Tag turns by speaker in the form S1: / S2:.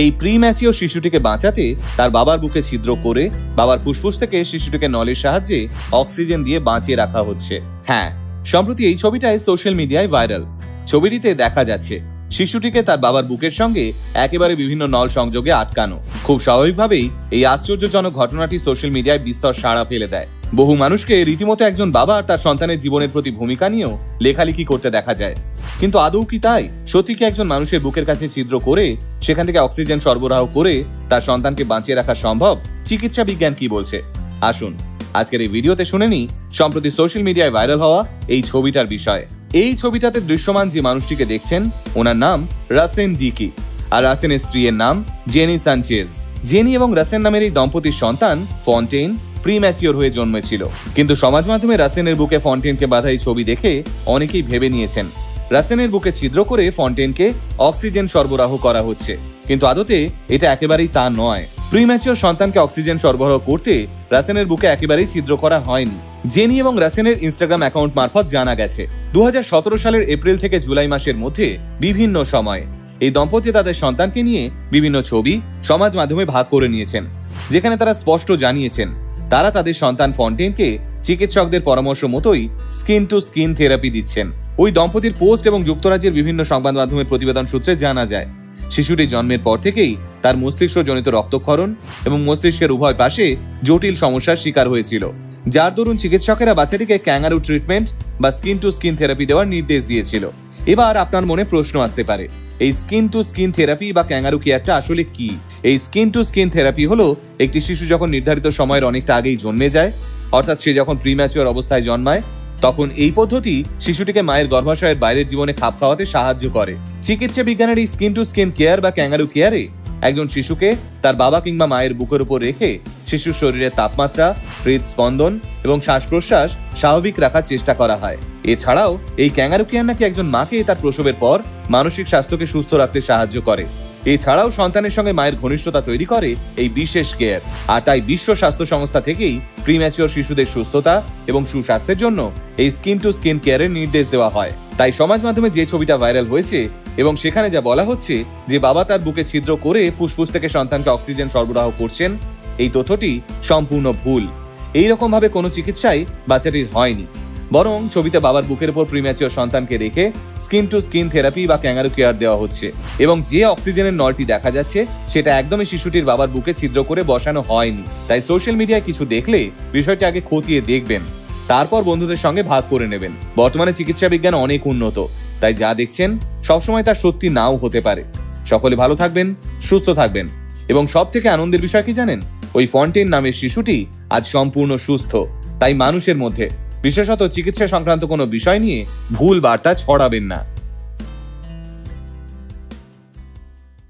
S1: এই প্রিম্যাচিওর শিশুটিকে বাঁচাতে তার বাবার বুকে ছিদ্র করে বাবার ফুসফুস থেকে শিশুটিকে নলের সাহায্যে অক্সিজেন দিয়ে বাঁচিয়ে রাখা হচ্ছে। হ্যাঁ, সম্প্রতি এই ছবিটাই সোশ্যাল মিডিয়ায় ভাইরাল। ছবিটিতে দেখা যাচ্ছে শিশুটিকে তার বাবার বুকের সঙ্গে একেবারে বিভিন্ন নল সংযোগে আটকানো। খুব স্বাভাবিকভাবেই এই আশ্চর্যজনক ঘটনাটি সোশ্যাল মিডিয়ায় বিস্তর সাড়া ফেলে দেয়। বহু মানুষকে রীতিমতো একজন বাবা তার সন্তানের জীবনের প্রতি ভূমিকা নিয়েও লেখালেখি করতে দেখা যায়। কিন্তু আদৌ কি তাই? সত্যি কি একজন মানুষের বুকের কাছে ছিদ্র করে সেখান থেকে অক্সিজেন সরবরাহ করে তার সন্তানকে বাঁচিয়ে রাখা সম্ভব? চিকিৎসা বিজ্ঞান কি বলছে? আসুন আজকের এই ভিডিওতে শুনে নিই সম্প্রতি সোশ্যাল মিডিয়ায় ভাইরাল হওয়া এই ছবিটার বিষয়ে। এই ছবিটাতে দৃশ্যমান যে মানুষটিকে দেখছেন ওনার নাম রাসেন ডিকি, আর রাসেনের স্ত্রীর নাম জেনি সানচেজ। জেনি এবং রাসেন নামের এই দম্পতির সন্তান ফন্টেন প্রিম্যাচিওর হয়ে জন্মেছিল। কিন্তু সমাজ মাধ্যমে রাসেনের বুকে ফন্টেনকে বাঁধা এই ছবি দেখে অনেকেই ভেবে নিয়েছেন রাসেনের বুকে ছিদ্র করে ফন্টেনকে অক্সিজেন সরবরাহ করা হচ্ছে। কিন্তু আদতে এটা একেবারেই তা নয়। প্রিম্যাচিওর সন্তানকে অক্সিজেন সরবরাহ করতে রাসেনের বুকে একেবারেই ছিদ্র করা হয়নি। জেনি এবং রাসেনের ইনস্টাগ্রাম অ্যাকাউন্ট মারফত জানা গেছে 2017 সালের এপ্রিল থেকে জুলাই মাসের মধ্যে বিভিন্ন সময়ে এই দম্পতি তাদের সন্তানকে নিয়ে বিভিন্ন ছবি সমাজ মাধ্যমে ভাগ করে নিয়েছেন, যেখানে তারা স্পষ্ট জানিয়েছেন তারা তাদের সন্তান ফন্টেনকে চিকিৎসকদের পরামর্শ মতোই স্কিন টু স্কিন থেরাপি দিচ্ছেন। ওই দম্পতির পোস্ট এবং যুক্তরাজ্যের বিভিন্ন সংবাদ মাধ্যমের প্রতিবেদন সূত্রে জানা যায় শিশুটি জন্মের পর থেকেই তার মস্তিষ্কজনিত রক্তক্ষরণ এবং মস্তিষ্কের উভয় পাশে জটিল সমস্যার শিকার হয়েছিল, যার দরুন চিকিৎসকেরা বাচ্চাটিকে ক্যাঙ্গারু ট্রিটমেন্ট বা স্কিন টু স্কিন থেরাপি দেওয়ার নির্দেশ দিয়েছিল। এবার আপনার মনে প্রশ্ন আসতে পারে, এই স্কিন টু স্কিন থেরাপি বা ক্যাঙ্গারু কেয়ারটা আসলে কি? এই স্কিন টু স্কিন থেরাপি হলো একটি শিশু যখন নির্ধারিত সময়ের অনেকটা আগেই জন্মে যায়, অর্থাৎ সে যখন প্রিম্যাচিওর অবস্থায় জন্মায়, তখন এই পদ্ধতি শিশুটিকে মায়ের গর্ভাশয়ের বাইরের জীবনে খাপ খাওয়াতে সাহায্য করে। চিকিৎসা বিজ্ঞানের এই স্কিন টু স্কিন কেয়ার বা ক্যাঙ্গারু কেয়ারে একজন শিশুকে তার বাবা কিংবা মায়ের বুকের উপর রেখে শিশুর শরীরের তাপমাত্রা, হৃদস্পন্দন এবং শ্বাস প্রশ্বাস স্বাভাবিক রাখার চেষ্টা করা হয়। এছাড়াও এই ক্যাঙ্গারু কেয়ার নাকি একজন মাকে তার প্রসবের পর মানসিক স্বাস্থ্যকে সুস্থ রাখতে সাহায্য করে। এছাড়াও সন্তানের সঙ্গে মায়ের ঘনিষ্ঠতা তৈরি করে এই বিশেষ কেয়ার। আর তাই বিশ্ব স্বাস্থ্য সংস্থা থেকেই প্রিম্যাচিওর শিশুদের সুস্থতা এবং সুস্বাস্থ্যের জন্য এই স্কিন টু স্কিন কেয়ারের নির্দেশ দেওয়া হয়। তাই সমাজ মাধ্যমে যে ছবিটা ভাইরাল হয়েছে এবং সেখানে যা বলা হচ্ছে যে বাবা তার বুকে ছিদ্র করে ফুসফুস থেকে সন্তানকে অক্সিজেন সরবরাহ করছেন, এই তথ্যটি সম্পূর্ণ ভুল। এইরকম ভাবে কোনো চিকিৎসাই বাচ্চাটির হয়নি, বরং ছবিতে বাবার বুকের উপর প্রিম্যাচিওর সন্তানকে রেখে স্কিন টু স্কিন থেরাপি বা ক্যাঙ্গারু কেয়ার দেওয়া হচ্ছে। এবং যে অক্সিজেনের নলটি দেখা যাচ্ছে সেটা একদমই শিশুটির বাবার বুকে ছিদ্র করে বসানো হয়নি। তাই সোশ্যাল মিডিয়ায় কিছু দেখলে বিষয়টি আগে খতিয়ে দেখবেন, তারপর বন্ধুদের সঙ্গে ভাগ করে নেবেন। বর্তমানে চিকিৎসা বিজ্ঞান অনেক উন্নত, তাই যা দেখছেন সবসময় তার সত্যি নাও হতে পারে। সকলে ভালো থাকবেন, সুস্থ থাকবেন, এবং সব থেকে আনন্দের বিষয় কি জানেন? ওই ফন্টেন নামের শিশুটি আজ সম্পূর্ণ সুস্থ। তাই মানুষের মধ্যে বিশেষত চিকিৎসা সংক্রান্ত কোনো বিষয় নিয়ে ভুল বার্তা ছড়াবেন না।